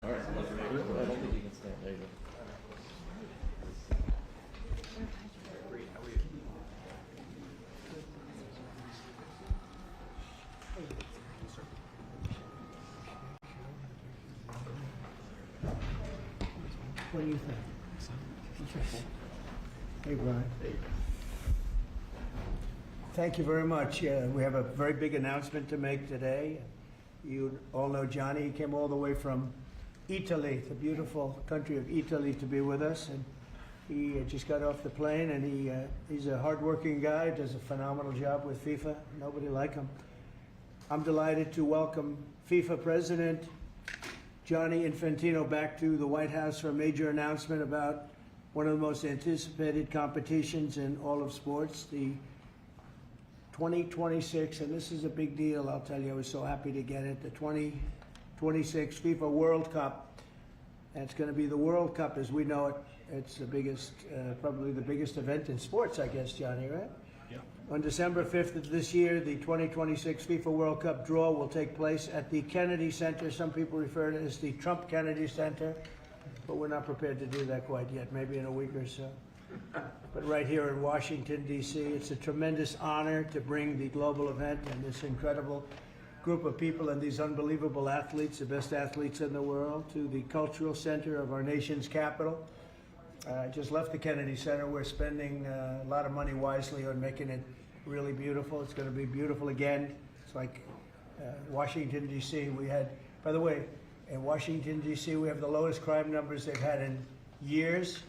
All right, I don't think you can stand. There you go. What do you think? Hey, Brian. Thank you very much. We have a very big announcement to make today. You all know Johnny. He came all the way from Italy, the beautiful country of Italy, to be with us. And he just got off the plane, and he's a hardworking guy, does a phenomenal job with FIFA. Nobody like him. I'm delighted to welcome FIFA President Gianni Infantino back to the White House for a major announcement about one of the most anticipated competitions in all of sports, the 2026, and this is a big deal, I'll tell you, I was so happy to get it, the 2026 FIFA World Cup. And it's going to be the World Cup as we know it. It's the biggest, probably the biggest event in sports, I guess, Johnny, right? Yeah. On December 5th of this year, the 2026 FIFA World Cup draw will take place at the Kennedy Center. Some people refer to it as the Trump Kennedy Center, but we're not prepared to do that quite yet, maybe in a week or so. But right here in Washington, D.C., it's a tremendous honor to bring the global event and this incredible group of people and these unbelievable athletes, the best athletes in the world, to the cultural center of our nation's capital. I just left the Kennedy Center. We're spending a lot of money wisely on making it really beautiful. It's going to be beautiful again. It's like Washington, D.C. We had, by the way, in Washington, D.C., we have the lowest crime numbers they've had in years.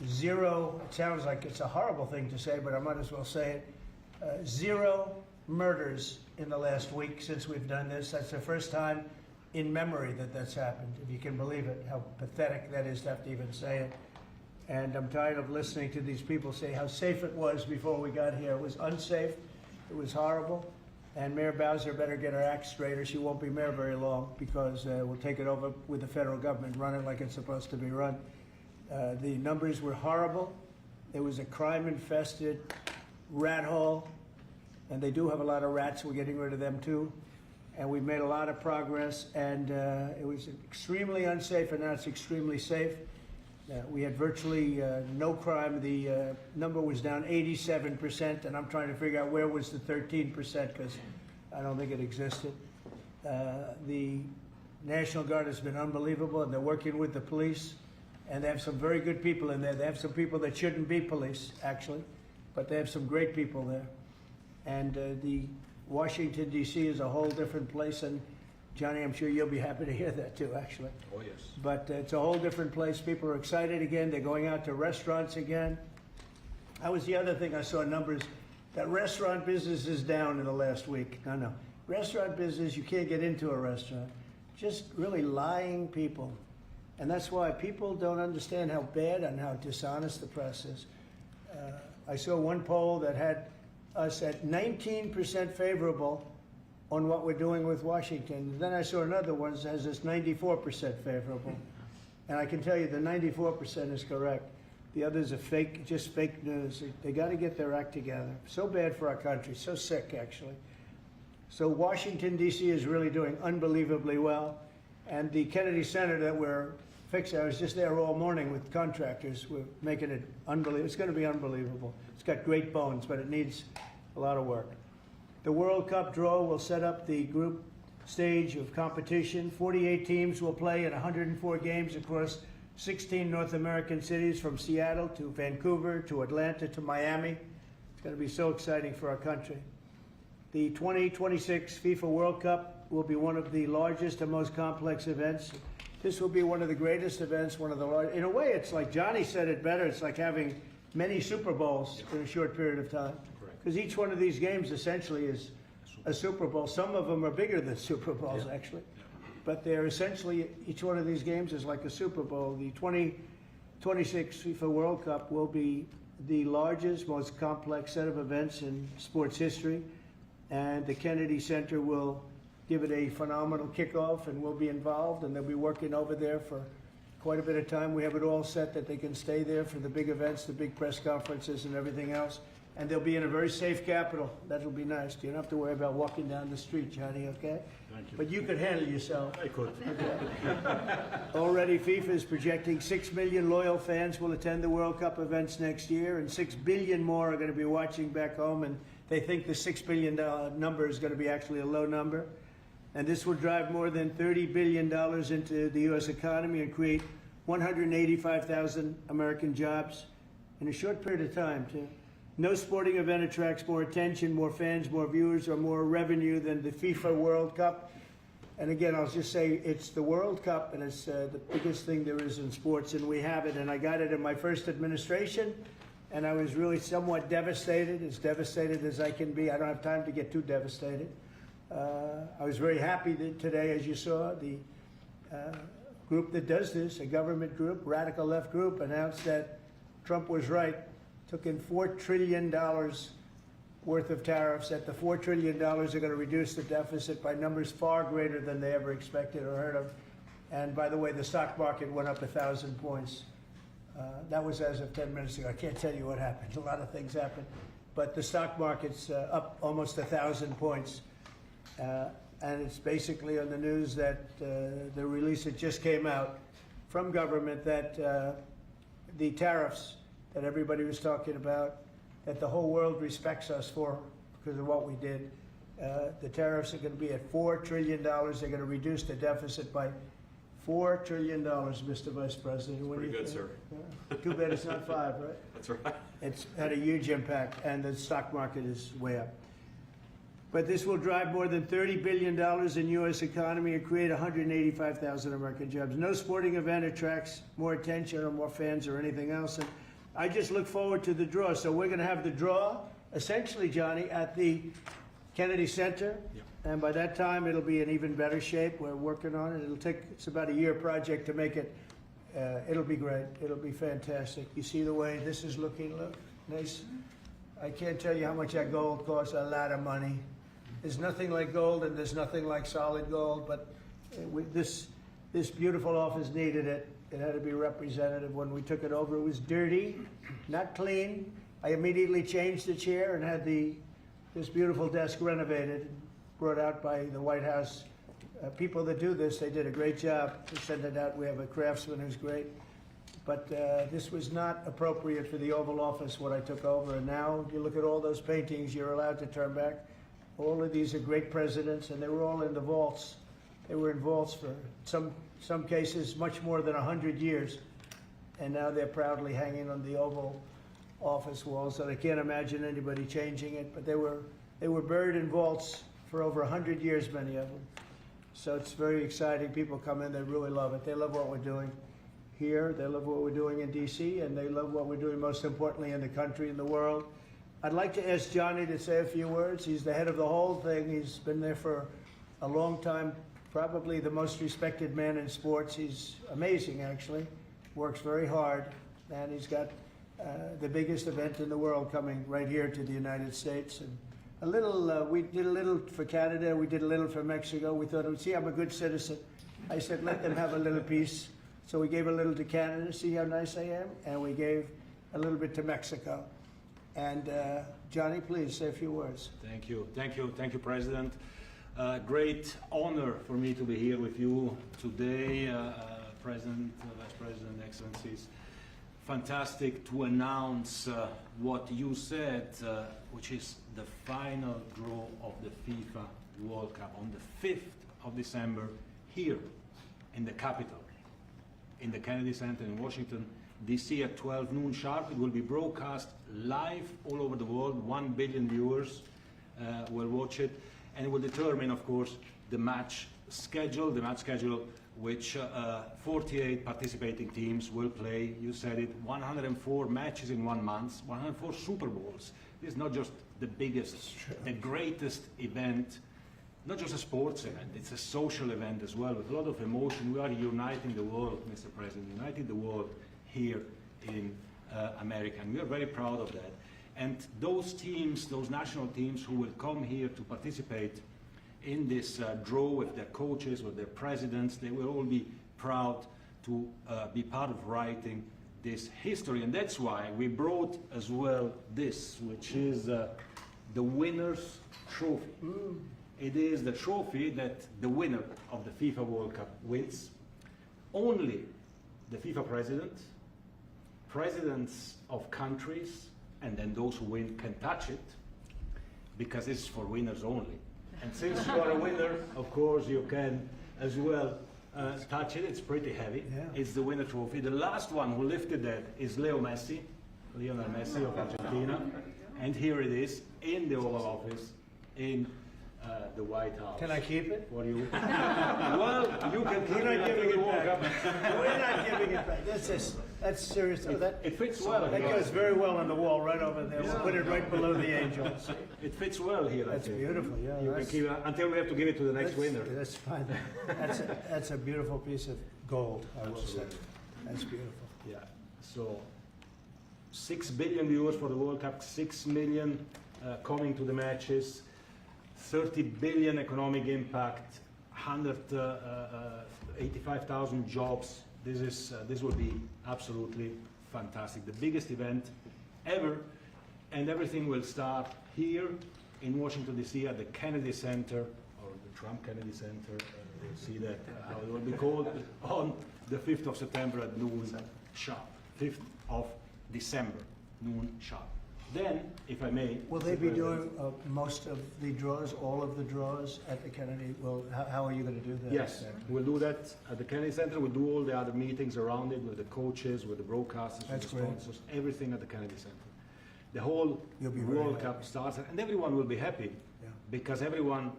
Zero, it sounds like it's a horrible thing to say, but I might as well say it. Zero murders in the last week since we've done this. That's the first time in memory that that's happened, if you can believe it, how pathetic that is to have to even say it. And I'm tired of listening to these people say how safe it was before we got here. It was unsafe, it was horrible, and Mayor Bowser better get her act straight or she won't be mayor very long, because we'll take it over with the federal government, run it like it's supposed to be run. The numbers were horrible. It was a crime-infested rat hole, and they do have a lot of rats. We're getting rid of them too. And we've made a lot of progress, and it was extremely unsafe, and now it's extremely safe. We had virtually no crime. The number was down 87%, and I'm trying to figure out where was the 13%, because I don't think it existed. The National Guard has been unbelievable, and they're working with the police, and they have some very good people in there. They have some people that shouldn't be police, actually, but they have some great people there. And the Washington, D.C. is a whole different place, and Johnny, I'm sure you'll be happy to hear that too, actually. Oh, yes. But it's a whole different place. People are excited again. They're going out to restaurants again. That was the other thing I saw numbers, that restaurant business is down in the last week. No. Restaurant business, you can't get into a restaurant. Just really lying people. And that's why people don't understand how bad and how dishonest the press is. I saw one poll that had us at 19% favorable on what we're doing with Washington. Then I saw another one that has us 94% favorable. And I can tell you the 94% is correct. The others are fake, just fake news. They got to get their act together. So bad for our country, so sick actually. So Washington, D.C. is really doing unbelievably well. And the Kennedy Center that we're fixing, I was just there all morning with contractors. We're making it unbelievable. It's going to be unbelievable. It's got great bones, but it needs a lot of work. The World Cup draw will set up the group stage of competition. 48 teams will play in 104 games across 16 North American cities, from Seattle to Vancouver to Atlanta to Miami. It's going to be so exciting for our country. The 2026 FIFA World Cup will be one of the largest and most complex events. This will be one of the greatest events, one of the largest. In a way, it's like Johnny said it better. It's like having many Super Bowls in a short period of time. Because each one of these games essentially is a Super Bowl. Some of them are bigger than Super Bowls, actually. But they're essentially, each one of these games is like a Super Bowl. The 2026 FIFA World Cup will be the largest, most complex set of events in sports history. And the Kennedy Center will give it a phenomenal kickoff, and we'll be involved, and they'll be working over there for quite a bit of time. We have it all set that they can stay there for the big events, the big press conferences and everything else. And they'll be in a very safe capital. That'll be nice. You don't have to worry about walking down the street, Johnny, okay? Thank you. But you could handle yourself. I could. Already, FIFA is projecting 6 million loyal fans will attend the World Cup events next year, and 6 billion more are going to be watching back home, and they think the $6 billion number is going to be actually a low number. And this will drive more than $30 billion into the U.S. economy and create 185,000 American jobs in a short period of time, too. No sporting event attracts more attention, more fans, more viewers, or more revenue than the FIFA World Cup. And again, I'll just say it's the World Cup, and it's the biggest thing there is in sports, and we have it. And I got it in my first administration, and I was really somewhat devastated, as devastated as I can be. I don't have time to get too devastated. I was very happy that today, as you saw, the group that does this, a government group, radical left group, announced that Trump was right. Took in $4 trillion worth of tariffs. That the $4 trillion are going to reduce the deficit by numbers far greater than they ever expected or heard of. And by the way, the stock market went up 1,000 points. That was as of 10 minutes ago. I can't tell you what happened. A lot of things happened. But the stock market's up almost 1,000 points. And it's basically on the news that the release that just came out from government that the tariffs that everybody was talking about, that the whole world respects us for because of what we did. The tariffs are going to be at $4 trillion. They're going to reduce the deficit by $4 trillion, Mr. Vice President. What Pretty do you good, think? sir. Too bad it's not 5, right? That's right. It's had a huge impact, and the stock market is way up. But this will drive more than $30 billion in U.S. economy and create 185,000 American jobs. No sporting event attracts more attention or more fans or anything else. And I just look forward to the draw. So we're going to have the draw, essentially, Johnny, at the Kennedy Center. Yeah. And by that time, it'll be in even better shape. We're working on it. It's about a year project to make it. It'll be great. It'll be fantastic. You see the way this is looking? Look, nice. I can't tell you how much that gold costs. A lot of money. There's nothing like gold, and there's nothing like solid gold. But this beautiful office needed it. It had to be representative. When we took it over, it was dirty, not clean. I immediately changed the chair and had this beautiful desk renovated, brought out by the White House. People that do this, they did a great job to send it out. We have a craftsman who's great. But this was not appropriate for the Oval Office, what I took over. And now, you look at all those paintings you're allowed to turn back. All of these are great presidents, and they were all in the vaults. They were in vaults for some cases much more than 100 years. And now they're proudly hanging on the Oval Office walls, and I can't imagine anybody changing it. But they were buried in vaults for over 100 years, many of them. So it's very exciting. People come in, they really love it. They love what we're doing here. They love what we're doing in D.C., and they love what we're doing, most importantly, in the country and the world. I'd like to ask Johnny to say a few words. He's the head of the whole thing. He's been there for a long time, probably the most respected man in sports. He's amazing, actually. Works very hard, and he's got the biggest event in the world coming right here to the United States. And a little, we did a little for Canada, we did a little for Mexico. We thought, see, I'm a good citizen. I said, let them have a little piece. So we gave a little to Canada, see how nice I am? And we gave a little bit to Mexico. And Johnny, please say a few words. Thank you, President. Great honor for me to be here with you today, President, Vice President, Excellencies. Fantastic to announce what you said, which is the final draw of the FIFA World Cup on the 5th of December here in the capital, in the Kennedy Center in Washington, D.C. at 12 noon sharp. It will be broadcast live all over the world. 1 billion viewers will watch it, and it will determine, of course, the match schedule, which 48 participating teams will play. You said it, 104 matches in 1 month, 104 Super Bowls. This is not just the biggest, the greatest event, not just a sports event, it's a social event as well, with a lot of emotion. We are uniting the world, Mr. President, uniting the world here in America, and we are very proud of that. And those teams, those national teams who will come here to participate in this draw with their coaches, with their presidents, they will all be proud to be part of writing this history, and that's why we brought as well this, which is the winner's trophy. It is the trophy that the winner of the FIFA World Cup wins. Only the FIFA president, presidents of countries, and then those who win can touch it, because it's for winners only. And since you are a winner, of course, you can as well touch it. It's pretty heavy. Yeah. It's the winner trophy. The last one who lifted that is Lionel Messi of Argentina. And here it is in the Oval Office in the White House. Can I keep it? For you. Well, you can keep We're it not after giving the it World back. Cup. We're not giving it back. That's serious. Oh, that It fits well. that here. goes very well on the wall right over there. We'll put it right below the angels. It fits well here. I That's think. beautiful. Yeah, You can that's, keep it until we have to give it to the next winner. That's fine. That's a beautiful piece of gold, I will say. That's beautiful. Yeah. So 6 billion viewers for the World Cup, 6 million coming to the matches, 30 billion economic impact, 185,000 jobs. This will be absolutely fantastic. The biggest event ever, and everything will start here in Washington D.C. at the Kennedy Center, or the Trump Kennedy Center. We'll see that how it will be called on the 5th of September at noon sharp. 5th of December, noon sharp. Then, if I may, Will they be doing most of the draws, all of the draws at the Kennedy? Well, how are you going to do that? yes, we'll do that at the Kennedy Center. We'll do all the other meetings around it with the coaches, with the broadcasters, with That's the great. sponsors, everything at the Kennedy Center. The whole You'll be very World happy. Cup starts, and everyone will be happy Yeah. because everyone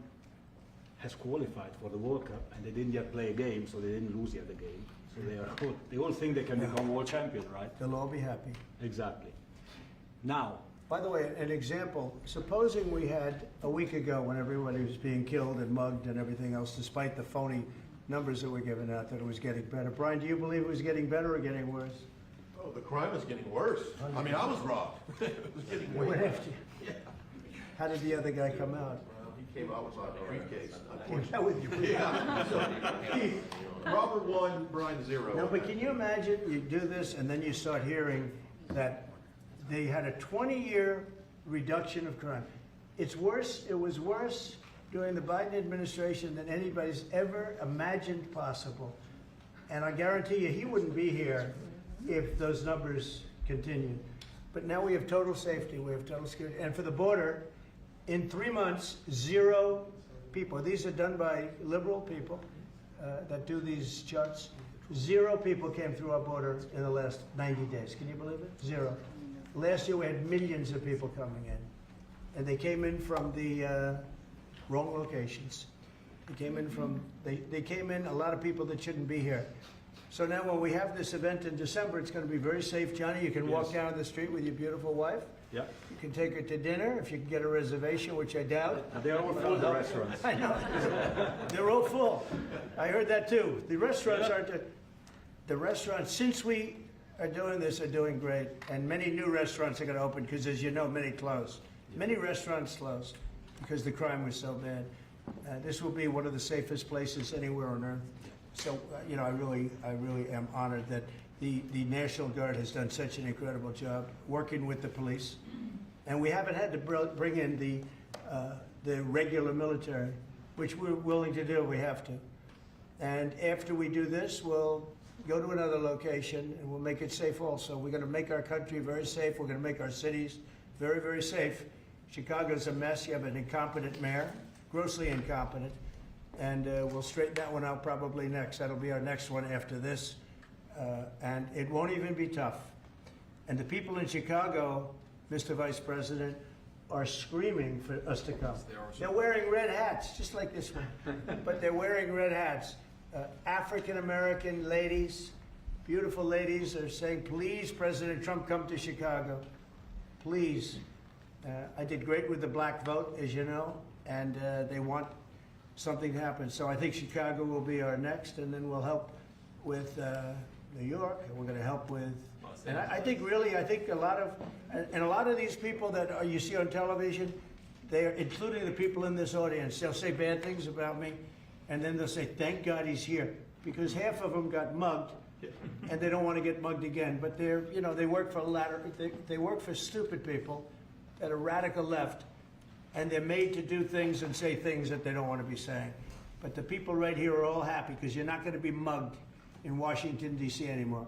has qualified for the World Cup, and they didn't yet play a game, so they didn't lose yet the game. So they all think they can Yeah. become world champion, right? They'll all be happy. Exactly. Now, By the way, an example, supposing we had a week ago when everybody was being killed and mugged and everything else, despite the phony numbers that were given out, that it was getting better. Brian, do you believe it was getting better or getting worse? Oh, the crime was getting worse. I mean, I was robbed. It was getting way What worse. after? How did the other guy come out? Well, he came out with my briefcase. How would you? Yeah. So, Robert 1, Brian 0. No, but can you imagine, you do this and then you start hearing that they had a 20-year reduction of crime. It was worse during the Biden administration than anybody's ever imagined possible. And I guarantee you, he wouldn't be here if those numbers continued. But now we have total safety, we have total security. And for the border, in 3 months, 0 people. These are done by liberal people that do these charts. 0 people came through our border in the last 90 days. Can you believe it? 0. Last year we had millions of people coming in. And they came in from the wrong locations. They came in a lot of people that shouldn't be here. So now when we have this event in December, it's going to be very safe. Johnny, you can walk Yes. down the street with your beautiful wife. yeah, You can take her to dinner if you can get a reservation, which I doubt. and they're all full, the restaurants. I know. They're all full. I heard that too. The restaurants aren't, the restaurants, since we are doing this, are doing great. And many new restaurants are going to open because, as you know, many closed. Many restaurants closed because the crime was so bad. This will be one of the safest places anywhere on earth. So, you know, I really am honored that the National Guard has done such an incredible job working with the police. And we haven't had to bring in the regular military, which we're willing to do. We have to. And after we do this, we'll go to another location and we'll make it safe also. We're going to make our country very safe. We're going to make our cities very, very safe. Chicago's a mess. You have an incompetent mayor, grossly incompetent. And we'll straighten that one out probably next. That'll be our next one after this. And it won't even be tough. And the people in Chicago, Mr. Vice President, are screaming for us to come. They're wearing red hats, just like this one. But they're wearing red hats. African-American ladies, beautiful ladies, are saying, please, President Trump, come to Chicago. Please. I did great with the black vote, as you know, and they want something to happen. So I think Chicago will be our next, and then we'll help with New York, and we're going to help with, and I think a lot of these people that you see on television, they are, including the people in this audience, they'll say bad things about me, and then they'll say, thank God he's here, because half of them got mugged and they don't want to get mugged again. But they're, you know, they work for they work for stupid people that are radical left, and they're made to do things and say things that they don't want to be saying. But the people right here are all happy because you're not going to be mugged in Washington, D.C. anymore.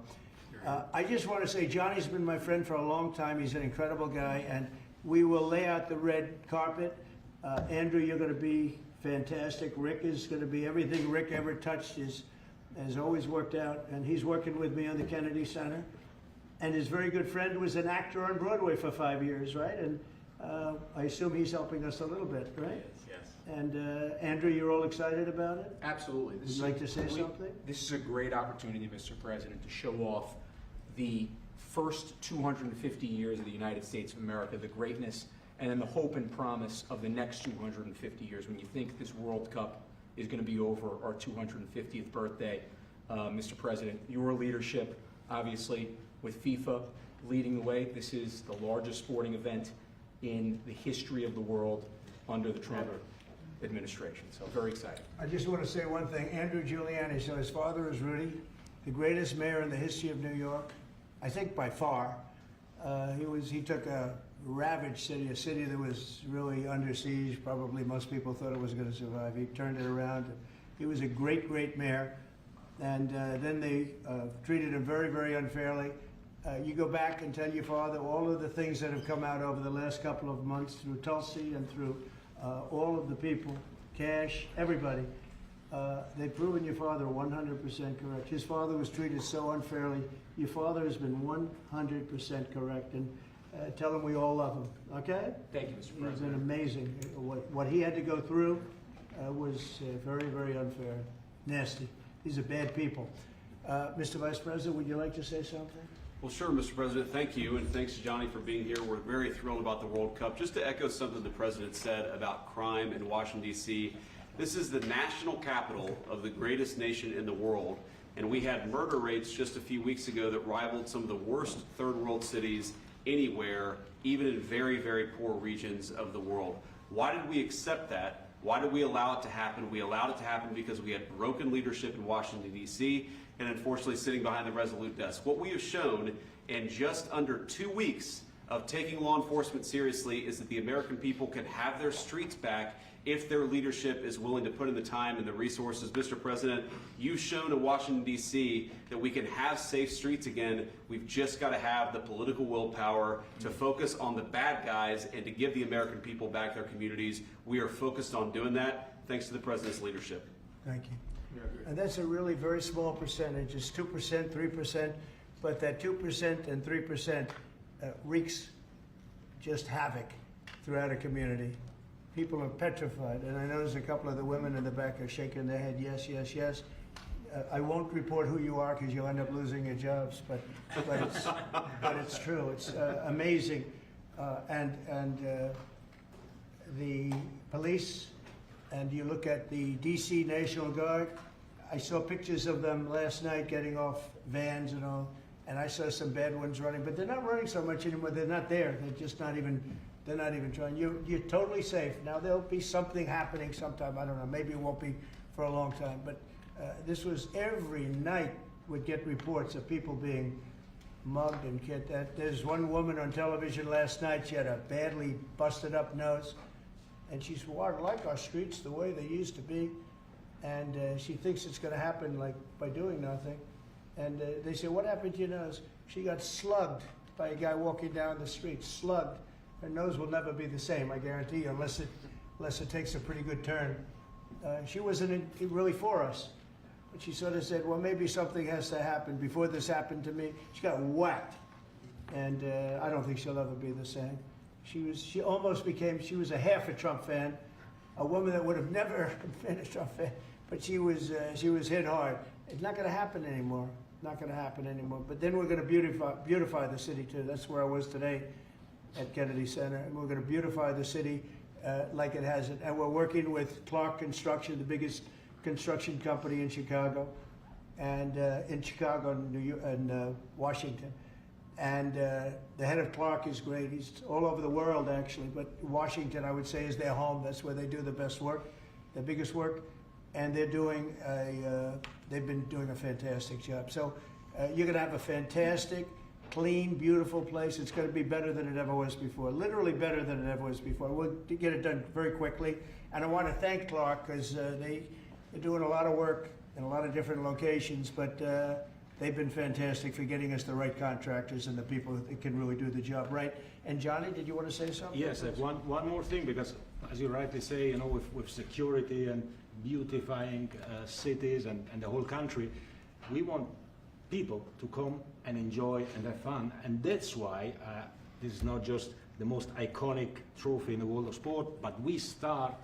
I just want to say Johnny's been my friend for a long time. He's an incredible guy, and we will lay out the red carpet. Andrew, you're going to be fantastic. Rick is going to be everything Rick ever touched has always worked out, and he's working with me on the Kennedy Center. And his very good friend was an actor on Broadway for 5 years, right? And I assume he's helping us a little bit, right? Yes. And Andrew, you're all excited about it? Absolutely. Would you like to say something? This is a great opportunity, Mr. President, to show off the first 250 years of the United States of America, the greatness, and then the hope and promise of the next 250 years. When you think this World Cup is going to be over our 250th birthday, Mr. President, your leadership, obviously, with FIFA leading the way, this is the largest sporting event in the history of the world under the Trump administration. So very excited. I just want to say one thing. Andrew Giuliani, so his father is Rudy, the greatest mayor in the history of New York, I think by far. He took a ravaged city, a city that was really under siege. Probably most people thought it was going to survive. He turned it around. He was a great, great mayor. And then they treated him very, very unfairly. You go back and tell your father all of the things that have come out over the last couple of months through Tulsi and through all of the people, Cash, everybody. They've proven your father 100% correct. His father was treated so unfairly. Your father has been 100% correct. And tell him we all love him, okay? Thank you, Mr. President. He's been amazing. What he had to go through was very, very unfair, nasty. These are bad people. Mr. Vice President, would you like to say something? Well, sure, Mr. President. Thank you, and thanks to Johnny for being here. We're very thrilled about the World Cup. Just to echo something the President said about crime in Washington, D.C., this is the national capital of the greatest nation in the world, and we had murder rates just a few weeks ago that rivaled some of the worst third world cities anywhere, even in very, very poor regions of the world. Why did we accept that? Why did we allow it to happen? We allowed it to happen because we had broken leadership in Washington, D.C., and unfortunately sitting behind the resolute desk. What we have shown in just under 2 weeks of taking law enforcement seriously is that the American people can have their streets back if their leadership is willing to put in the time and the resources. Mr. President, you've shown in Washington, D.C. that we can have safe streets again. We've just got to have the political willpower to focus on the bad guys and to give the American people back their communities. We are focused on doing that thanks to the President's leadership. Thank you. And that's a really very small percentage. It's 2%, 3%, but that 2% and 3% wreaks just havoc throughout a community. People are petrified, and I notice a couple of the women in the back are shaking their head, yes, yes, yes. I won't report who you are because you'll end up losing your jobs, but it's true. It's amazing. And the police, and you look at the D.C. National Guard, I saw pictures of them last night getting off vans and all, and I saw some bad ones running, but they're not running so much anymore. They're not there. They're just not even, they're not even trying. You're totally safe. Now, there'll be something happening sometime. I don't know. Maybe it won't be for a long time, but this was every night would get reports of people being mugged and killed. There's one woman on television last night. She had a badly busted up nose, and she said, well, I like our streets the way they used to be. And she thinks it's going to happen like by doing nothing. And they say, what happened to your nose? She got slugged by a guy walking down the street, slugged. Her nose will never be the same, I guarantee you, unless it takes a pretty good turn. She wasn't really for us. But she sort of said, well, maybe something has to happen. Before this happened to me, she got whacked. And I don't think she'll ever be the same. She almost became, she was a half a Trump fan, a woman that would have never been a Trump fan, but she was hit hard. It's not going to happen anymore. Not going to happen anymore. But then we're going to beautify the city too. That's where I was today at Kennedy Center, and we're going to beautify the city like it hasn't. And we're working with Clark Construction, the biggest construction company in Chicago, and in Washington. And the head of Clark is great. He's all over the world, actually, but Washington, I would say, is their home. That's where they do the best work, the biggest work, and they've been doing a fantastic job. So You're going to have a fantastic, clean, beautiful place. It's going to be better than it ever was before. Literally better than it ever was before. We'll get it done very quickly. And I want to thank Clark because they're doing a lot of work in a lot of different locations, but they've been fantastic for getting us the right contractors and the people that can really do the job right. And Johnny, did you want to say something? Yes, one more thing, because as you rightly say, with security and beautifying cities and the whole country, we want people to come and enjoy and have fun. And that's why this is not just the most iconic trophy in the world of sport, but we start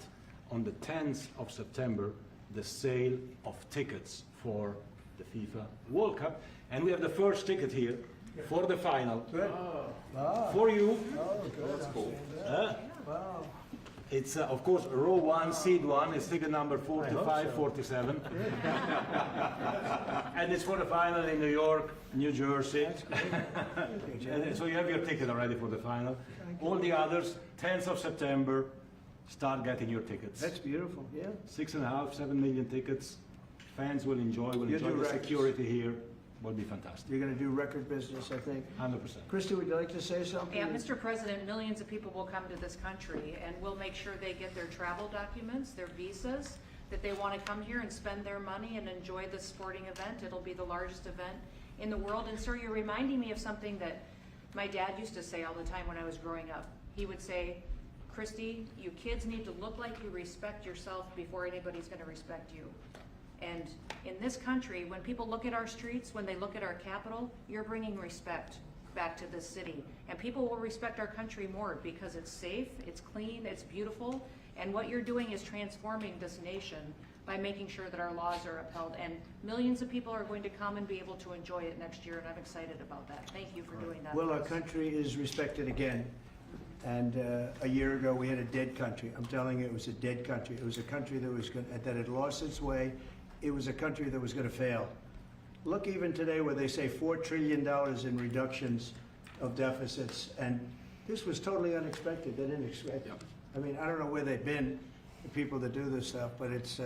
on the 10th of September the sale of tickets for the FIFA World Cup. And we have the first ticket here for the final. Good. Wow. For you. Oh, good. That's cool. Wow. It's, of course, row 1, seat 1. It's ticket number 4547. And it's for the final in New York, New Jersey. And so you have your ticket already for the final. All the others, 10th of September, start getting your tickets. That's beautiful, yeah. 6.5, 7 million tickets. Fans will enjoy You the do records. security here. Will be fantastic. You're going to do record business, I think. 100%. Christy, would you like to say something? Yeah, Mr. President, millions of people will come to this country, and we'll make sure they get their travel documents, their visas, that they want to come here and spend their money and enjoy this sporting event. It'll be the largest event in the world. And sir, you're reminding me of something that my dad used to say all the time when I was growing up. He would say, Christy, you kids need to look like you respect yourself before anybody's going to respect you. And in this country, when people look at our streets, when they look at our capital, you're bringing respect back to this city. And people will respect our country more because it's safe, it's clean, it's beautiful. And what you're doing is transforming this nation by making sure that our laws are upheld. And millions of people are going to come and be able to enjoy it next year, and I'm excited about that. Thank you for doing that. Well, for our us. country is respected again. And a year ago, we had a dead country. I'm telling you, it was a dead country. It was a country that had lost its way. It was a country that was going to fail. Look, even today, where they say $4 trillion in reductions of deficits, and this was totally unexpected. They didn't expect it. I mean, I don't know where they've been, the people that do this stuff, but it's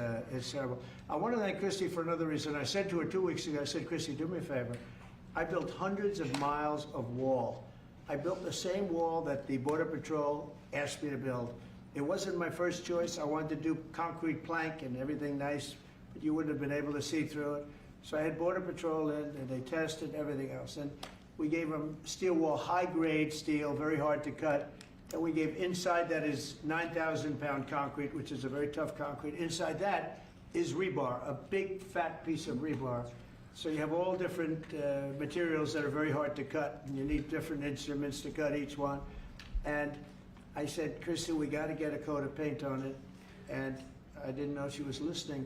terrible. I want to thank Christy for another reason. I said to her 2 weeks ago, I said, Christy, do me a favor. I built hundreds of miles of wall. I built the same wall that the Border Patrol asked me to build. It wasn't my first choice. I wanted to do concrete plank and everything nice, but you wouldn't have been able to see through it. So I had Border Patrol in, and they tested everything else. And we gave them steel wall, high-grade steel, very hard to cut. And we gave inside that is 9,000-pound concrete, which is a very tough concrete. Inside that is rebar, a big, fat piece of rebar. So you have all different materials that are very hard to cut, and you need different instruments to cut each one. And I said, Christy, we got to get a coat of paint on it. And I didn't know she was listening,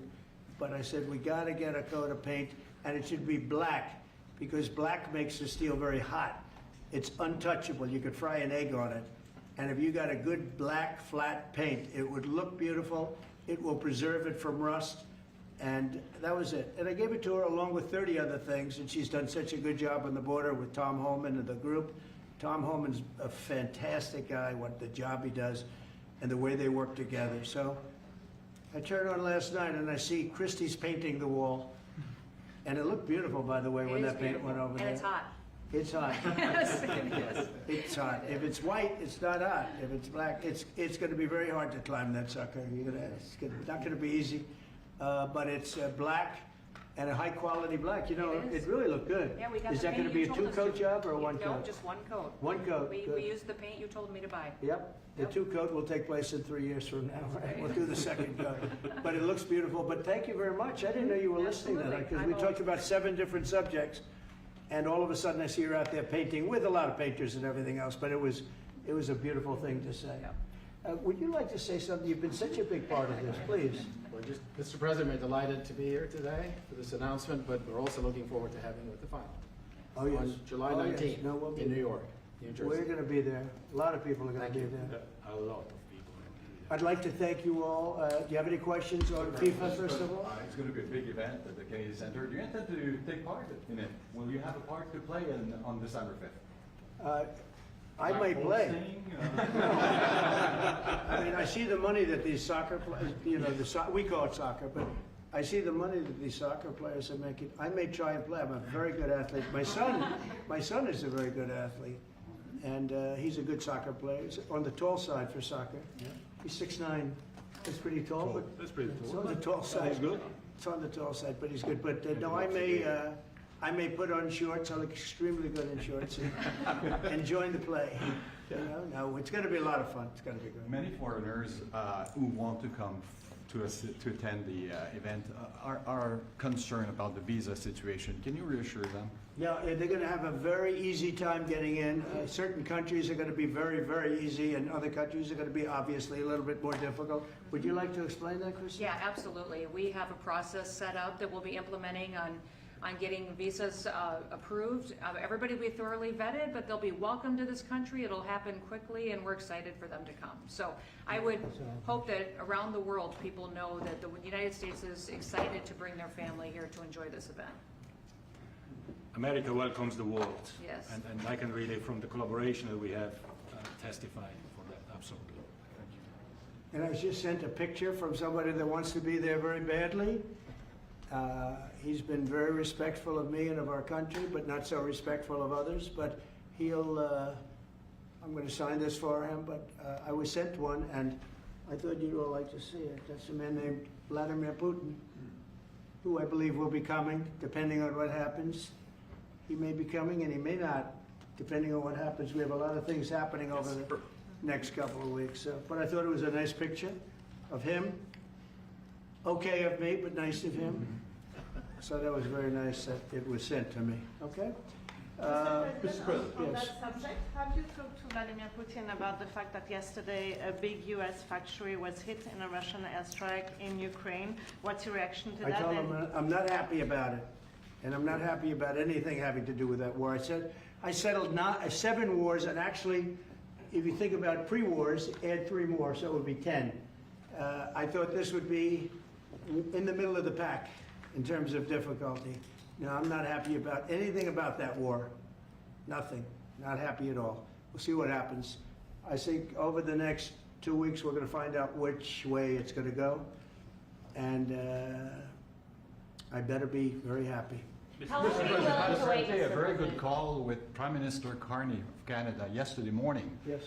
but I said, we got to get a coat of paint, and it should be black, because black makes the steel very hot. It's untouchable. You could fry an egg on it. And if you got a good black, flat paint, it would look beautiful. It will preserve it from rust. And that was it. And I gave it to her along with 30 other things, and she's done such a good job on the border with Tom Holman and the group. Tom Holman's a fantastic guy, what the job he does, and the way they work together. So I turned on last night, and I see Christie's painting the wall. And it looked beautiful, by the way, when that paint went over there. And it's hot. It's hot. Yes, yes. It's hot. If it's white, it's not hot. If it's black, it's going to be very hard to climb that sucker. It's not going to be easy. But it's black and a high quality black. You know, It is. it really looked good. Yeah, we got Is the that going to paint be a you told us two-coat to. job or a one-coat? No, just one coat. One coat. We Good. used the paint you told me to buy. Yep. The Yep. two-coat will take place in 3 years from now. We'll do the second coat. But it looks beautiful. But thank you very much. I didn't know you were listening to that, Absolutely. because we talked about 7 different subjects. And all of a sudden I see her out there painting with a lot of painters and everything else. But it was a beautiful thing to say. Would you like to say something? You've been such a big part of this. Please. We're just, Mr. President, we're delighted to be here today for this announcement, but we're also looking forward to having you at the final. Oh, yes. On July Oh, yes. 19th No, we'll be in New there. York, New Jersey. We're going to be there. A lot of people are going Thank to be you. there. A lot of people. I'd like to thank you all. Do you have any questions on FIFA, first of all? It's going to be a big event at the Kennedy Center. Do you intend to take part in it? Will you have a part to play on December 5th? I might play. I mean, I see the money that these soccer players, you know, we call it soccer, but I see the money that these soccer players are making. I may try and play. I'm a very good athlete. My son is a very good athlete, and he's a good soccer player. He's on the tall side for soccer. Yeah. He's 6'9". That's pretty tall, but That's pretty it's cool. on the tall side. That's good. It's on the tall side, but he's good. But no, I may put on shorts. I look extremely good in shorts and join the play. You know, no, it's going to be a lot of fun. It's going to be good. Many foreigners who want to come to attend the event are concerned about the visa situation. Can you reassure them? Yeah, they're going to have a very easy time getting in. Certain countries are going to be very, very easy, and other countries are going to be obviously a little bit more difficult. Would you like to explain that, Chris? Yeah, absolutely. We have a process set up that we'll be implementing on getting visas approved. Everybody will be thoroughly vetted, but they'll be welcome to this country. It'll happen quickly, and we're excited for them to come. So I would hope that around the world, people know that the United States is excited to bring their family here to enjoy this event. America welcomes the world. Yes. And I can really, from the collaboration that we have, testify for that, absolutely. And I was just sent a picture from somebody that wants to be there very badly. He's been very respectful of me and of our country, but not so respectful of others. But I'm going to sign this for him, but I was sent one, and I thought you'd all like to see it. That's a man named Vladimir Putin, who I believe will be coming, depending on what happens. He may be coming, and he may not, depending on what happens. We have a lot of things happening over the next couple of weeks. But I thought it was a nice picture of him. Okay of me, but nice of him. So that was very nice that it was sent to me. Okay? Mr. President. On Yes. that subject, have you talked to Vladimir Putin about the fact that yesterday a big U.S. factory was hit in a Russian airstrike in Ukraine? What's your reaction to I that? told him I'm not happy about it, and I'm not happy about anything having to do with that war. I said I settled 7 wars, and actually, if you think about pre-wars, add 3 more, so it would be 10. I thought this would be in the middle of the pack in terms of difficulty. No, I'm not happy about anything about that war. Nothing. Not happy at all. We'll see what happens. I think over the next 2 weeks, we're going to find out which way it's going to go. And I better be very happy. How long are you willing to wait, I had a Mr. very good President? call with Prime Minister Carney of Canada yesterday morning. Yes.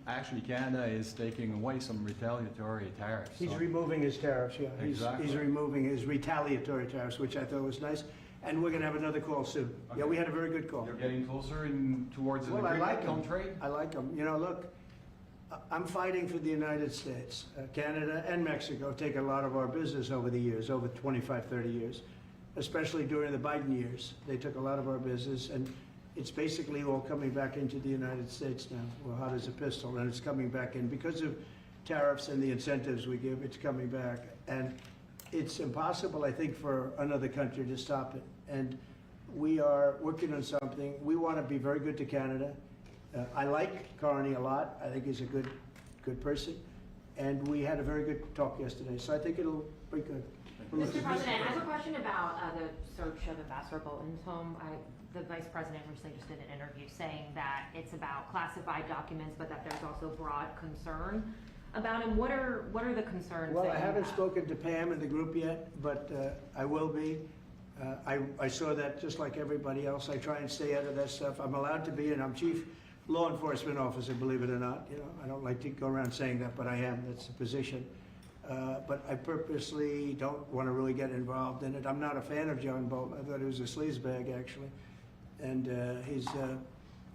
Actually, Canada is taking away some retaliatory tariffs. He's So- removing his tariffs, yeah. Exactly. He's removing his retaliatory tariffs, which I thought was nice. And we're going to have another call soon. Yeah, we had a very good call. You're getting closer towards an Well, I agreement like him. on trade? I like him. You know, look, I'm fighting for the United States. Canada and Mexico have taken a lot of our business over the years, over 25, 30 years, especially during the Biden years. They took a lot of our business, and it's basically all coming back into the United States now. Well, hot as a pistol, and it's coming back in. Because of tariffs and the incentives we give, it's coming back. And it's impossible, I think, for another country to stop it. And we are working on something. We want to be very good to Canada. I like Carney a lot. I think he's a good person. And we had a very good talk yesterday. So I think it'll be good. Mr. President, I have a question about the search of Ambassador Bolton's home. The Vice President recently just did an interview saying that it's about classified documents, but that there's also broad concern about him. What are the concerns? Well, that I you haven't have? spoken to Pam in the group yet, but I will be. I saw that just like everybody else. I try and stay out of that stuff. I'm allowed to be, and I'm chief law enforcement officer, believe it or not. You know, I don't like to go around saying that, but I am. That's the position. But I purposely don't want to really get involved in it. I'm not a fan of John Bolton. I thought he was a sleazebag, actually. And he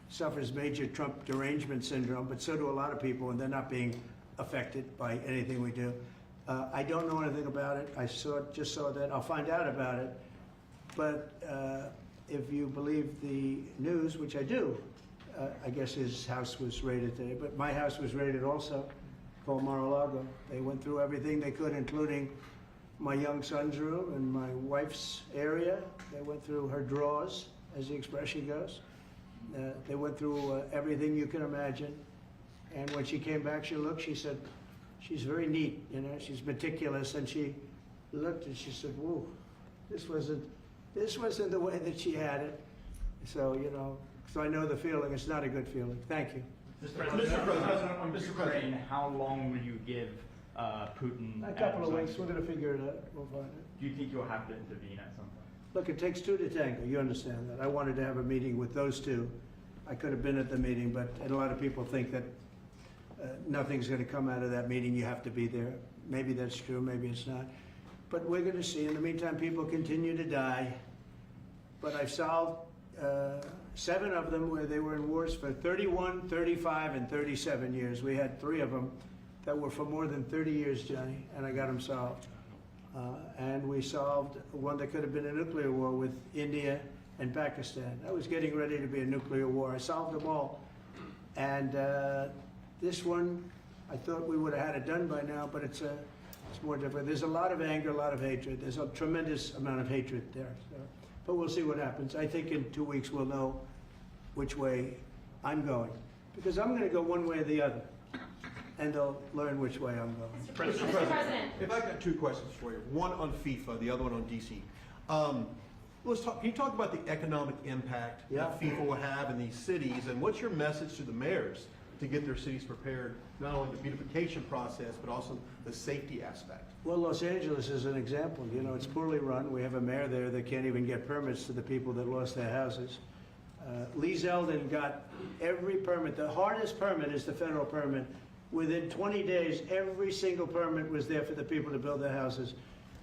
suffers major Trump derangement syndrome, but so do a lot of people, and they're not being affected by anything we do. I don't know anything about it. I just saw that. I'll find out about it. But if you believe the news, which I do, I guess his house was raided today. But my house was raided also, called Mar-a-Lago. They went through everything they could, including my young son's room and my wife's area. They went through her drawers, as the expression goes. They went through everything you can imagine. And when she came back, she said, she's very neat, you know, she's meticulous. And she looked and she said, whoa, this wasn't the way that she had it. So, you know, so I know the feeling. It's not a good feeling. Thank you. Mr. President, on Ukraine, how long will you give Putin. A couple of and weeks, we're gonna figure it out, we'll find it. Do you think you'll have to intervene at some point? Look, it takes two to tango, you understand that. I wanted to have a meeting with those two. I could have been at the meeting, but, and a lot of people think that nothing's gonna come out of that meeting, you have to be there. Maybe that's true, maybe it's not. But we're gonna see. In the meantime, people continue to die. But I've solved 7 of them where they were in wars for 31, 35, and 37 years. We had 3 of them that were for more than 30 years, Johnny, and I got them solved. And we solved one that could have been a nuclear war with India and Pakistan. That was getting ready to be a nuclear war. I solved them all. And this one, I thought we would have had it done by now, but it's more different. There's a lot of anger, a lot of hatred. There's a tremendous amount of hatred there. So. But we'll see what happens. I think in 2 weeks we'll know which way I'm going. Because I'm going to go one way or the other. And they'll learn which way I'm going. Mr. President. If I got 2 questions for you, one on FIFA, the other one on DC. Let's talk. Can you talk about the economic impact that FIFA will have in these cities, and what's your message to the mayors to get their cities prepared, not only the beautification process, but also the safety aspect? Well, Los Angeles is an example. You know, it's poorly run. We have a mayor there that can't even get permits to the people that lost their houses. Lee Zeldin got every permit. The hardest permit is the federal permit. Within 20 days, every single permit was there for the people to build their houses.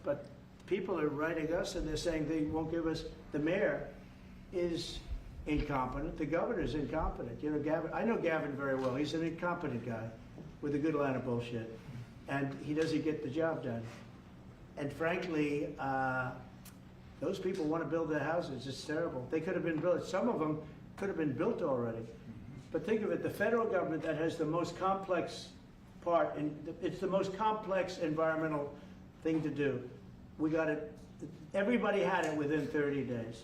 But people are writing us and they're saying they won't give us. The mayor is incompetent. The governor's incompetent. You know, Gavin, I know Gavin very well. He's an incompetent guy with a good line of bullshit. And he doesn't get the job done. And frankly, those people want to build their houses. It's terrible. They could have been built. Some of them could have been built already. But think of it, the federal government that has the most complex part, and it's the most complex environmental thing to do. We got it, everybody had it within 30 days.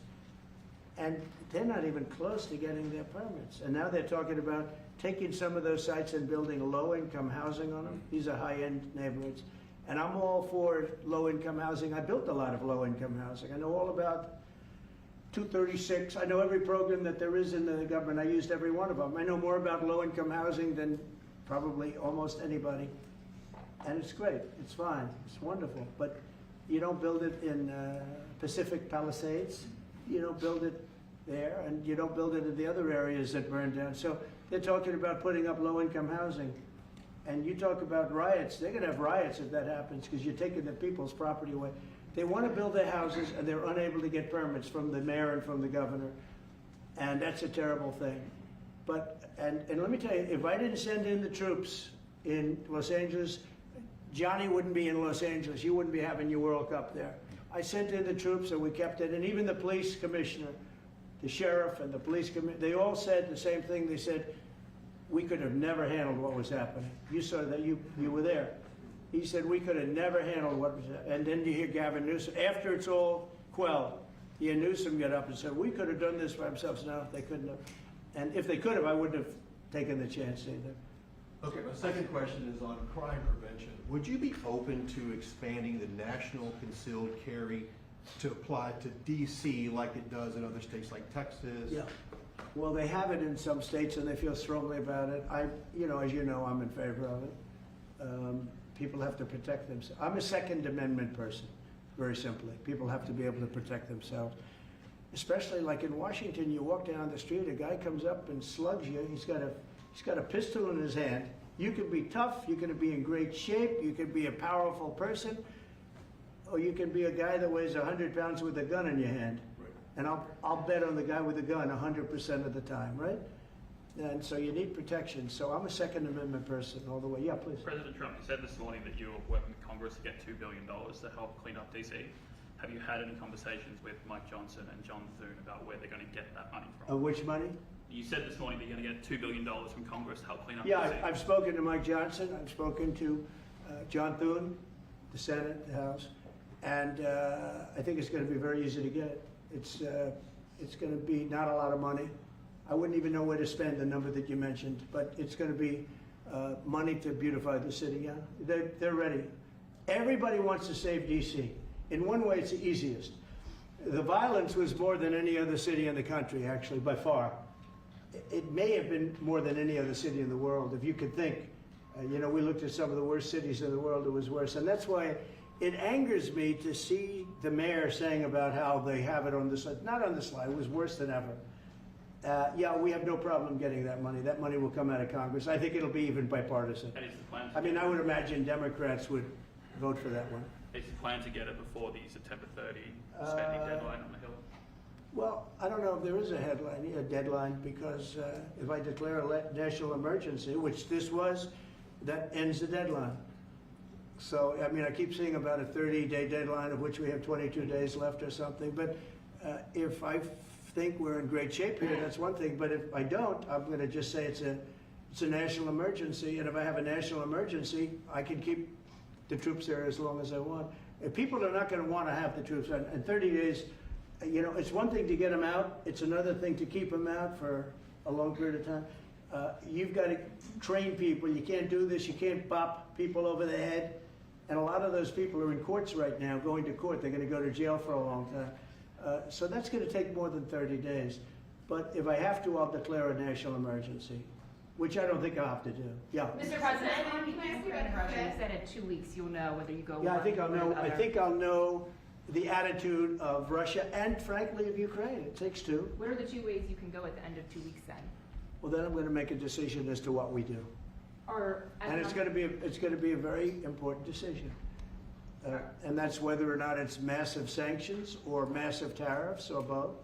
And they're not even close to getting their permits. And now they're talking about taking some of those sites and building low-income housing on them. These are high-end neighborhoods. And I'm all for low-income housing. I built a lot of low-income housing. I know all about 236. I know every program that there is in the government. I used every one of them. I know more about low-income housing than probably almost anybody. And it's great. It's fine. It's wonderful. But you don't build it in Pacific Palisades. You don't build it there, and you don't build it in the other areas that burned down. So they're talking about putting up low-income housing. And you talk about riots. They're going to have riots if that happens because you're taking the people's property away. They want to build their houses, and they're unable to get permits from the mayor and from the governor. And that's a terrible thing. But, and let me tell you, if I didn't send in the troops in Los Angeles, Johnny wouldn't be in Los Angeles. You wouldn't be having your World Cup there. I sent in the troops, and we kept it. And even the police commissioner, the sheriff and the police commissioner, they all said the same thing. They said, we could have never handled what was happening. You saw that, you were there. He said, we could have never handled what was happening. And then you hear Gavin Newsom, after it's all quelled, you hear Newsom get up and said, we could have done this for ourselves. No, they couldn't have. And if they could have, I wouldn't have taken the chance either. Okay, my second question is on crime prevention. Would you be open to expanding the national concealed carry to apply to DC like it does in other states like Texas? Yeah. Well, they have it in some states and they feel strongly about it. You know, as you know, I'm in favor of it. People have to protect themselves. I'm a Second Amendment person, very simply. People have to be able to protect themselves. Especially like in Washington, you walk down the street, a guy comes up and slugs you. He's got a pistol in his hand. You can be tough, you can be in great shape, you can be a powerful person, or you can be a guy that weighs 100 pounds with a gun in your hand. Right. And I'll bet on the guy with the gun 100% of the time, right? And so you need protection. So I'm a Second Amendment person all the way. Yeah, please. President Trump, you said this morning that you're working with Congress to get $2 billion to help clean up DC. Have you had any conversations with Mike Johnson and John Thune about where they're going to get that money from? Which money? You said this morning that you're going to get $2 billion from Congress to help clean up Yeah, DC. I've spoken to Mike Johnson. I've spoken to John Thune, the Senate, the House, and I think it's going to be very easy to get. It's going to be not a lot of money. I wouldn't even know where to spend the number that you mentioned, but it's going to be money to beautify the city. Yeah, they're ready. Everybody wants to save DC. In one way, it's the easiest. The violence was more than any other city in the country, actually, by far. It may have been more than any other city in the world. If you could think, You know, we looked at some of the worst cities in the world, it was worse. And that's why it angers me to see the mayor saying about how they have it on the slide. Not on the slide, it was worse than ever. Yeah, we have no problem getting that money. That money will come out of Congress. I think it'll be even bipartisan. And is the plan? I mean, I would imagine Democrats would vote for that one. Is the plan to get it before the September 30 spending deadline on the Hill? Well, I don't know if there is a deadline, because if I declare a national emergency, which this was, that ends the deadline. So, I mean, I keep seeing about a 30-day deadline, of which we have 22 days left or something. But if I think we're in great shape here, that's one thing. But if I don't, I'm going to just say it's a national emergency. And if I have a national emergency, I can keep the troops there as long as I want. If people are not going to want to have the troops, and 30 days, you know, it's one thing to get them out. It's another thing to keep them out for a long period of time. You've got to train people. You can't do this. You can't bop people over the head. And a lot of those people are in courts right now, going to court. They're going to go to jail for a long time. So that's going to take more than 30 days. But if I have to, I'll declare a national emergency, which I don't think I'll have to do. Yeah. Mr. President, you said in 2 weeks you'll know whether you go. Yeah, I think I'll know. other. I think I'll know the attitude of Russia and, frankly, of Ukraine. It takes two. What are the 2 ways you can go at the end of 2 weeks then? Well, then I'm going to make a decision as to what we do. And it's going to be a very important decision. And that's whether or not it's massive sanctions or massive tariffs or both.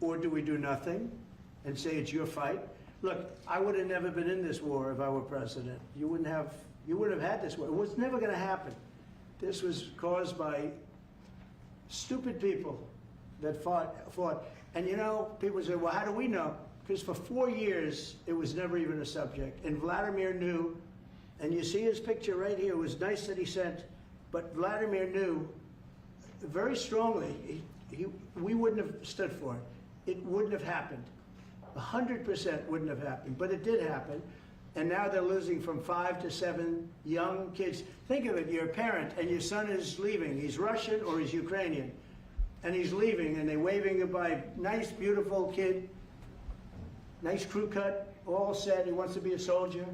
Or do we do nothing and say it's your fight? Look, I would have never been in this war if I were president. You wouldn't have had this war. It was never going to happen. This was caused by stupid people that fought. And you know, people say, well, how do we know? Because for 4 years, it was never even a subject. And Vladimir knew, and you see his picture right here. It was nice that he sent, but Vladimir knew very strongly we wouldn't have stood for it. It wouldn't have happened. 100% wouldn't have happened, but it did happen. And now they're losing from 5 to 7 young kids. Think of it, you're a parent and your son is leaving. He's Russian or he's Ukrainian. And he's leaving and they're waving goodbye. Nice, beautiful kid. Nice crew cut, all set. He wants to be a soldier.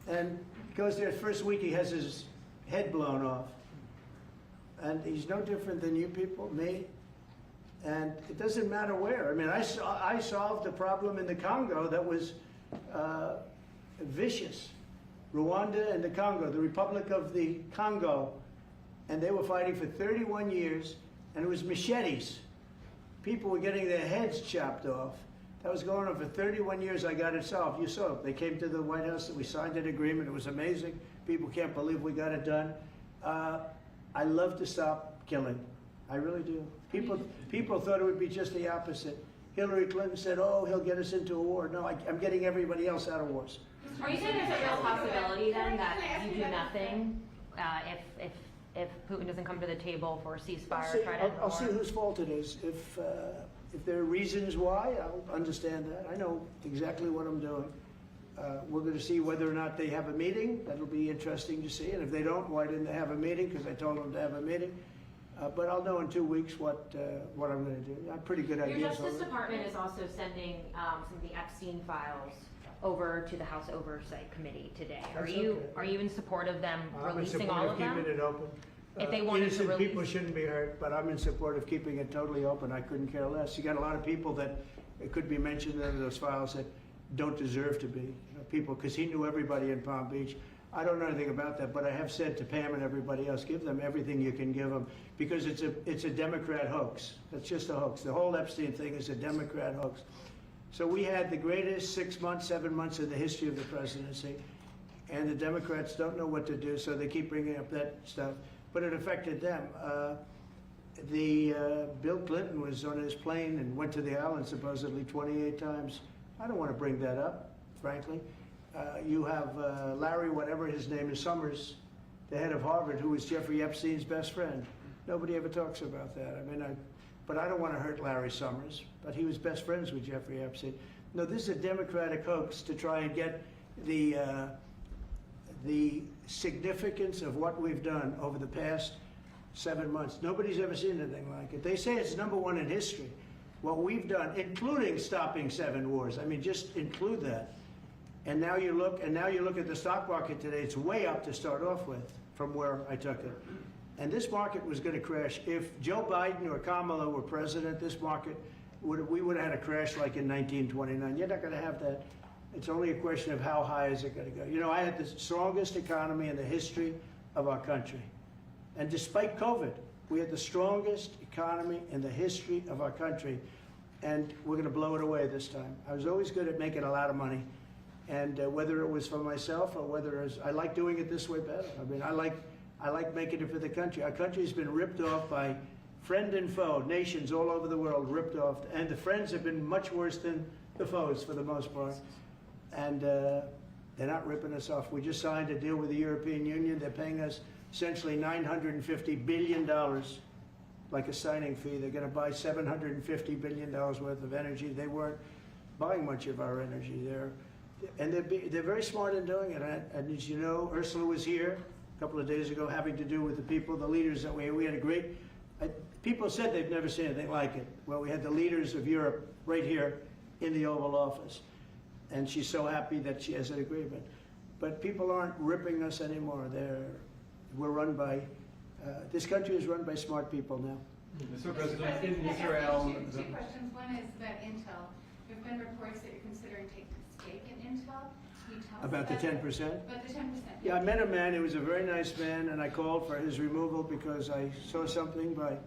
And he goes there first week, he has his head blown off. And he's no different than you people, me. And it doesn't matter where. I mean, I solved a problem in the Congo that was vicious. Rwanda and the Congo, the Republic of the Congo. And they were fighting for 31 years, and it was machetes. People were getting their heads chopped off. That was going on for 31 years. I got it solved. You saw it. They came to the White House and we signed an agreement. It was amazing. People can't believe we got it done. I love to stop killing. I really do. People thought it would be just the opposite. Hillary Clinton said, oh, he'll get us into a war. No, I'm getting everybody else out of wars. Are you saying there's a real possibility then that you do nothing if Putin doesn't come to the table for a ceasefire? I'll see whose fault it is. If there are reasons why, I'll understand that. I know exactly what I'm doing. We're going to see whether or not they have a meeting. That'll be interesting to see. And if they don't, why didn't they have a meeting? Because I told them to have a meeting. But I'll know in 2 weeks what I'm going to do. I have pretty good ideas. Your Justice Department is also sending some of the Epstein files over to the House Oversight Committee today. Are you in support of them releasing all of them? I'm in support of keeping it open. If they wanted to innocent release... people shouldn't be hurt, but I'm in support of keeping it totally open. I couldn't care less. You got a lot of people that it could be mentioned in those files that don't deserve to be. People, because he knew everybody in Palm Beach. I don't know anything about that, but I have said to Pam and everybody else, give them everything you can give them, because it's a Democrat hoax. It's just a hoax. The whole Epstein thing is a Democrat hoax. So we had the greatest 6 months, 7 months in the history of the presidency, and the Democrats don't know what to do, so they keep bringing up that stuff. But it affected them. Bill Clinton was on his plane and went to the island supposedly 28 times. I don't want to bring that up, frankly. You have Larry, whatever his name is, Summers, the head of Harvard, who was Jeffrey Epstein's best friend. Nobody ever talks about that. I mean, but I don't want to hurt Larry Summers, but he was best friends with Jeffrey Epstein. No, this is a Democratic hoax to try and get the significance of what we've done over the past 7 months. Nobody's ever seen anything like it. They say it's #1 in history. What we've done, including stopping 7 wars, I mean, just include that. And now you look at the stock market today, it's way up to start off with from where I took it. And this market was going to crash. If Joe Biden or Kamala were president, this market we would have had a crash like in 1929. You're not going to have that. It's only a question of how high is it going to go. You know, I had the strongest economy in the history of our country. And despite COVID, we had the strongest economy in the history of our country. And we're going to blow it away this time. I was always good at making a lot of money. And whether it was for myself or whether it was, I like doing it this way better. I mean, I like making it for the country. Our country's been ripped off by friend and foe, nations all over the world ripped off. And the friends have been much worse than the foes for the most part. And they're not ripping us off. We just signed a deal with the European Union. They're paying us essentially $950 billion, like a signing fee. They're going to buy $750 billion worth of energy. They weren't buying much of our energy. They're very smart in doing it. And as you know, Ursula was here a couple of days ago having to do with the people, the leaders that we had a great, people said they've never seen anything like it. Well, we had the leaders of Europe right here in the Oval Office. And she's so happy that she has an agreement. But people aren't ripping us anymore. We're run by, this country is run by smart people now. Mr. President, in Israel... Two questions. One is about Intel. There have been reports that you're considering taking a stake in Intel. Can you tell us About the 10%? About the 10%. Yeah, I met a man, he was a very nice man, and I called for his removal because I saw something by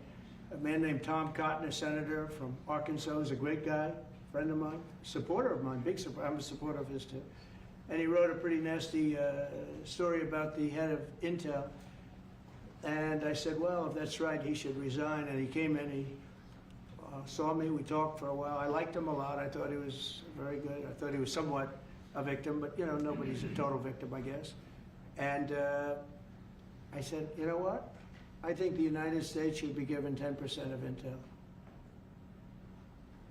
a man named Tom Cotton, a senator from Arkansas, who's a great guy, friend of mine, supporter of mine, big supporter, I'm a supporter of his too. And he wrote a pretty nasty story about the head of Intel. And I said, well, if that's right, he should resign. And he came in, he saw me, we talked for a while. I liked him a lot. I thought he was very good. I thought he was somewhat a victim, but you know, nobody's a total victim, I guess. And I said, you know what? I think the United States should be given 10% of Intel.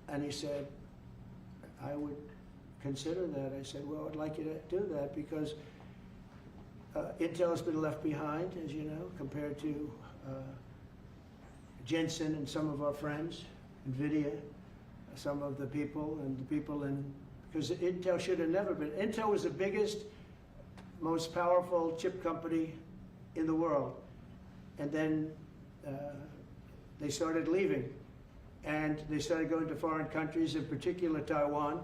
And he said, I would consider that. I said, well, I'd like you to do that because Intel has been left behind, as you know, compared to Jensen and some of our friends, NVIDIA, some of the people and the people in, because Intel should have never been. Intel was the biggest, most powerful chip company in the world. And then they started leaving. And they started going to foreign countries, in particular Taiwan.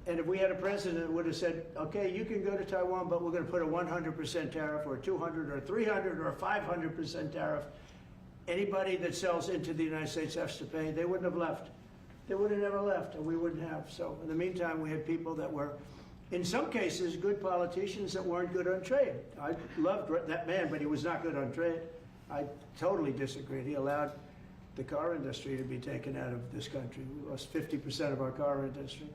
And if we had a president that would have said, okay, you can go to Taiwan, but we're going to put a 100% tariff or a 200 or 300 or a 500% tariff, anybody that sells into the United States has to pay. They wouldn't have left. They would have never left, and we wouldn't have. So in the meantime, we had people that were, in some cases, good politicians that weren't good on trade. I loved that man, but he was not good on trade. I totally disagreed. He allowed the car industry to be taken out of this country. We lost 50% of our car industry.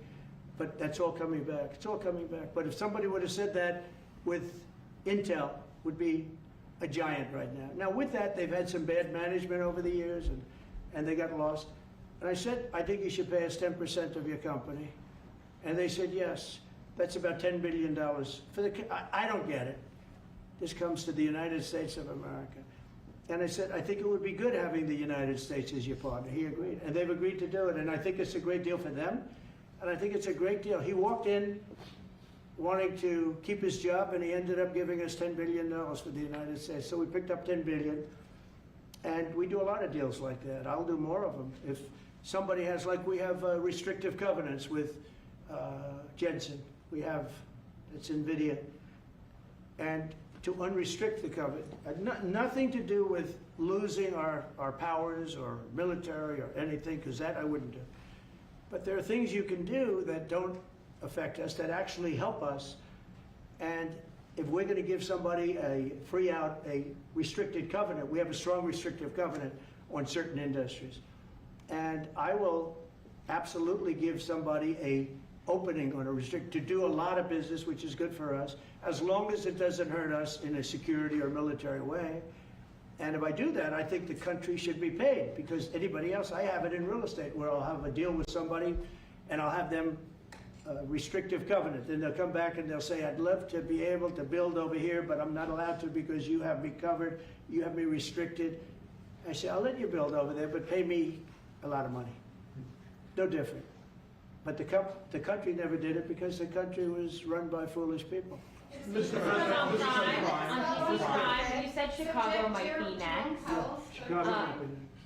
But that's all coming back. It's all coming back. But if somebody would have said that with Intel, would be a giant right now. Now with that, they've had some bad management over the years and they got lost. And I said, I think you should pay us 10% of your company. And they said, yes. That's about $10 billion. I don't get it. This comes to the United States of America. And I said, I think it would be good having the United States as your partner. He agreed. And they've agreed to do it. And I think it's a great deal for them. And I think it's a great deal. He walked in wanting to keep his job, and he ended up giving us $10 billion for the United States. So we picked up $10 billion. And we do a lot of deals like that. I'll do more of them. If somebody has, like we have restrictive covenants with Jensen. We have, it's NVIDIA. And to unrestrict the covenant, nothing to do with losing our powers or military or anything, because that I wouldn't do. But there are things you can do that don't affect us, that actually help us. And if we're going to give somebody a free out, a restricted covenant, we have a strong restrictive covenant on certain industries. And I will absolutely give somebody a opening on a to do a lot of business, which is good for us, as long as it doesn't hurt us in a security or military way. And if I do that, I think the country should be paid, because anybody else, I have it in real estate where I'll have a deal with somebody and I'll have them restrictive covenant. Then they'll come back and they'll say, I'd love to be able to build over here, but I'm not allowed to because you have me covered, you have me restricted. I say, I'll let you build over there, but pay me a lot of money. No different. But the country never did it because the country was run by foolish people. On TV Prime, you said Chicago might be next.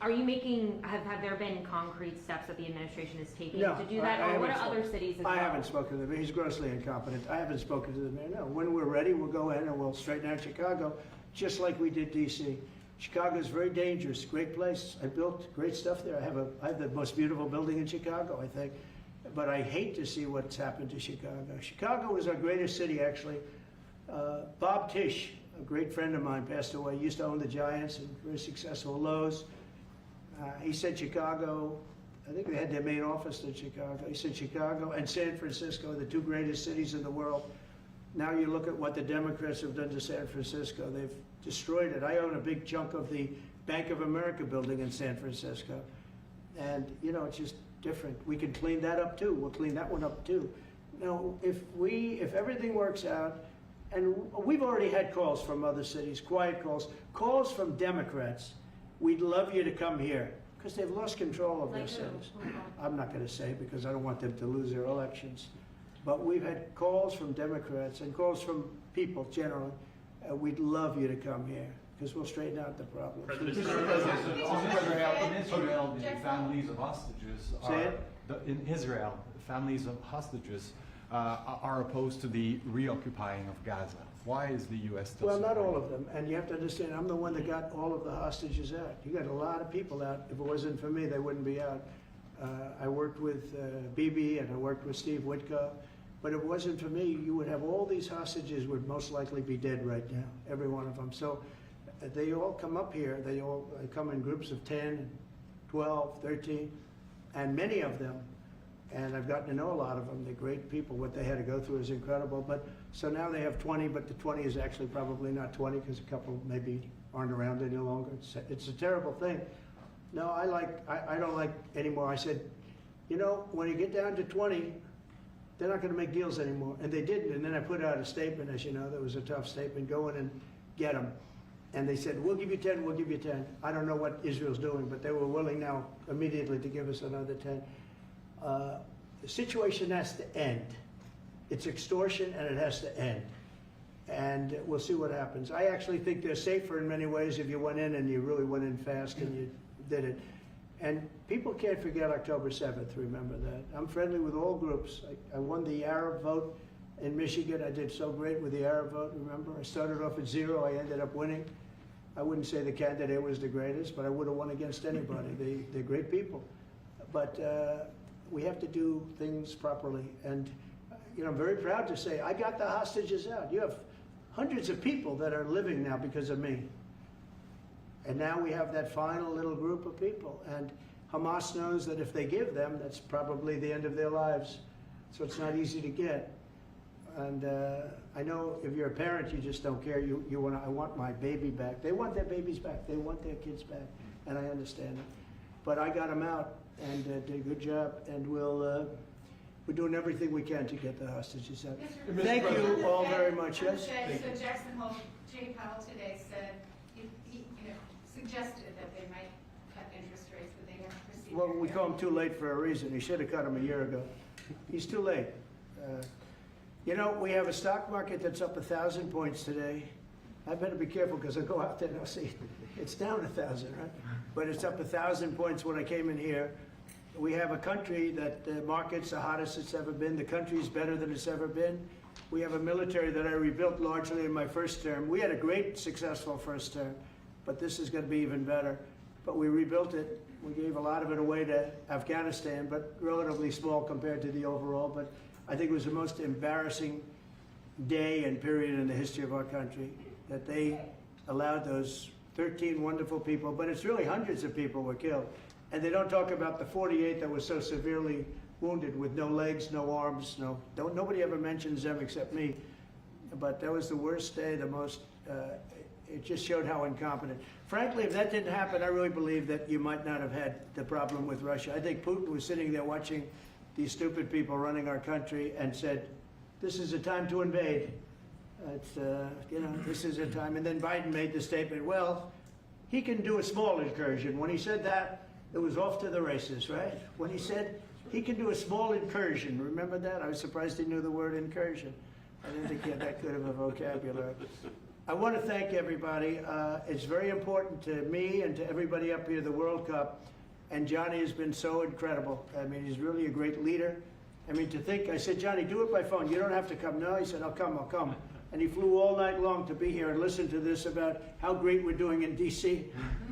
Are you making, have there been concrete steps that the administration is taking No, to do that? I Or what haven't are other cities as well? I haven't spoken to him. He's grossly incompetent. I haven't spoken to the mayor. No, when we're ready, we'll go in and we'll straighten out Chicago, just like we did DC. Chicago is very dangerous, great place. I built great stuff there. I have the most beautiful building in Chicago, I think. But I hate to see what's happened to Chicago. Chicago was our greatest city, actually. Bob Tisch, a great friend of mine, passed away. He used to own the Giants and very successful Lowe's. He said Chicago, I think they had their main office in Chicago. He said Chicago and San Francisco are the two greatest cities in the world. Now you look at what the Democrats have done to San Francisco. They've destroyed it. I own a big chunk of the Bank of America building in San Francisco. And, you know, it's just different. We can clean that up too. We'll clean that one up too. Now, if everything works out, and we've already had calls from other cities, quiet calls from Democrats. We'd love you to come here because they've lost control of their cities. I'm not going to say because I don't want them to lose their elections. But we've had calls from Democrats and calls from people generally. We'd love you to come here because we'll straighten out the problem. In Israel, the families of hostages in Israel, families of hostages are opposed to the reoccupying of Gaza. Why is the U.S. still Well, not supporting all of them. And you have to understand, I'm the one that got all of the hostages out. You got a lot of people out. If it wasn't for me, they wouldn't be out. I worked with Bibi and I worked with Steve Witkoff. But if it wasn't for me, you would have all these hostages would most likely be dead right now, every one of them. So they all come up here. They all come in groups of 10, 12, 13, and many of them, and I've gotten to know a lot of them. They're great people. What they had to go through is incredible. But so now they have 20, but the 20 is actually probably not 20 because a couple maybe aren't around any longer. It's a terrible thing. No, I don't like anymore. I said, you know, when you get down to 20, they're not going to make deals anymore. And they didn't. And then I put out a statement, as you know, that was a tough statement, go in and get them. And they said, we'll give you 10, we'll give you 10. I don't know what Israel's doing, but they were willing now immediately to give us another 10. The situation has to end. It's extortion and it has to end. And we'll see what happens. I actually think they're safer in many ways if you went in and you really went in fast and you did it. And people can't forget October 7th, remember that. I'm friendly with all groups. I won the Arab vote in Michigan. I did so great with the Arab vote, remember? I started off at 0, I ended up winning. I wouldn't say the candidate was the greatest, but I would have won against anybody. They're great people. But we have to do things properly. And you know, I'm very proud to say I got the hostages out. You have hundreds of people that are living now because of me. And now we have that final little group of people. And Hamas knows that if they give them, that's probably the end of their lives. So it's not easy to get. And I know if you're a parent, you just don't care. I want my baby back. They want their babies back. They want their kids back. And I understand it. But I got them out and did a good job. And we're doing everything we can to get the hostages out. Thank you all very much. Yes? So Jackson Hole, Jay Powell today said, he suggested that they might cut interest rates, but they never proceeded. Well, we call him too late for a reason. He should have cut him a year ago. He's too late. You know, we have a stock market that's up 1,000 points today. I better be careful because I go out there and I'll see it's down 1,000, right? But it's up 1,000 points when I came in here. We have a country that the market's the hottest it's ever been. The country's better than it's ever been. We have a military that I rebuilt largely in my first term. We had a great, successful first term, but this is going to be even better. But we rebuilt it. We gave a lot of it away to Afghanistan, but relatively small compared to the overall. But I think it was the most embarrassing day and period in the history of our country that they allowed those 13 wonderful people, but it's really hundreds of people were killed. And they don't talk about the 48 that was so severely wounded with no legs, no arms, nobody ever mentions them except me. But that was the worst day, the most, it just showed how incompetent. Frankly, if that didn't happen, I really believe that you might not have had the problem with Russia. I think Putin was sitting there watching these stupid people running our country and said, this is a time to invade. It's, you know, this is a time. And then Biden made the statement, well, he can do a small incursion. When he said that, it was off to the races, right? When he said He can do a small incursion. Remember that? I was surprised he knew the word incursion. I didn't think he had that good of a vocabulary. I want to thank everybody. It's very important to me and to everybody up here, the World Cup. And Johnny has been so incredible. I mean, he's really a great leader. I mean, to think, I said, Johnny, do it by phone. You don't have to come. No, he said, I'll come. And he flew all night long to be here and listen to this about how great we're doing in D.C.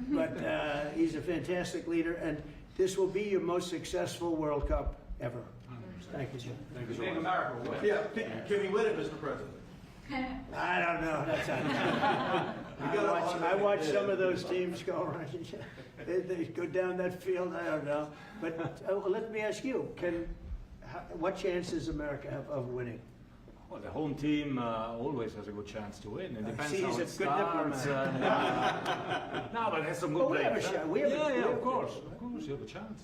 But he's a fantastic leader, and this will be your most successful World Cup ever. Thank you, Jim. Thank you so much. Yeah, can we win it, Mr. President? I don't know. That's I watch some of those teams go around. They go down that field. I don't know. But let me ask you: what chance does America have of winning? Well, the home team always has a good chance to win. It depends See, how he's it a good starts. No, but it has some good Oh, we players. have a shot. Yeah, of course, you have a chance.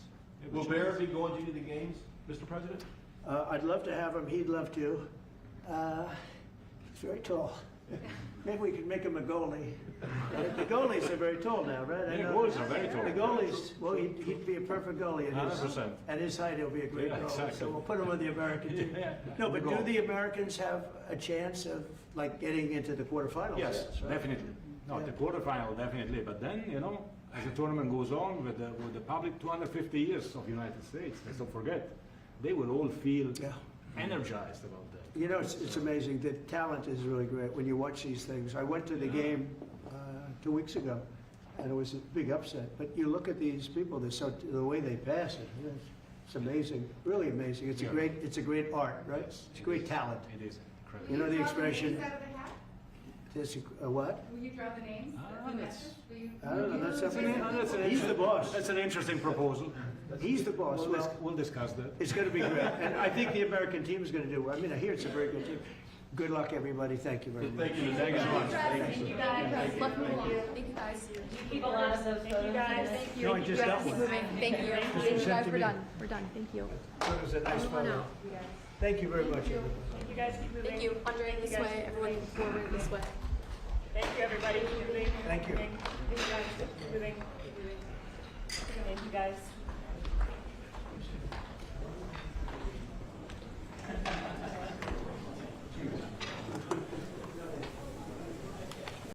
Will Bears be going to any of the games, Mr. President? I'd love to have him. He'd love to. He's very tall. Maybe we could make him a goalie. The goalies are very tall now, right? I Yeah, know. goalies are very tall. The goalies, well, he'd be a perfect goalie. At his, 100%. at his height, he'll be a great Yeah, goalie. exactly. So we'll put him on the American team. Yeah. No, but Goal. do the Americans have a chance of like getting into the quarterfinals? Yes, right? definitely. No, Yeah. the quarterfinal definitely. But then, as the tournament goes on with the public 250 years of United States, let's not forget, they will all feel Yeah. energized about that. You know, it's amazing. The talent is really great when you watch these things. I went to the game 2 weeks ago, and it was a big upset. But you look at these people; the way they pass it. It's amazing, really amazing. It's a great art, right? Yes, It's a great talent. It is incredible. You know the Will you draw the expression. names out of the hat? This, what? Will you draw the names? Ah, of the that's- matches? Will you- I don't know. That's up to That's him. He's the boss. That's an interesting proposal. He's the boss. Well, We'll discuss that. it's going to be great, and I think the American team is going to do well. I mean, I hear it's a very good team. Good luck, everybody. Thank you very much. Thank you. Thank you so much. Thank you guys. Thank you guys. Keep a lot of those photos. Thank you. No, I just got one. Thank you. Thank you, guys. We're done. We're done. Thank you. That was a nice photo. Thank you very much, everybody. You guys keep moving. Thank you. Andre, this way. Everyone forward this way. Thank you, everybody. Keep moving. Thank you. Moving. Thank you, guys.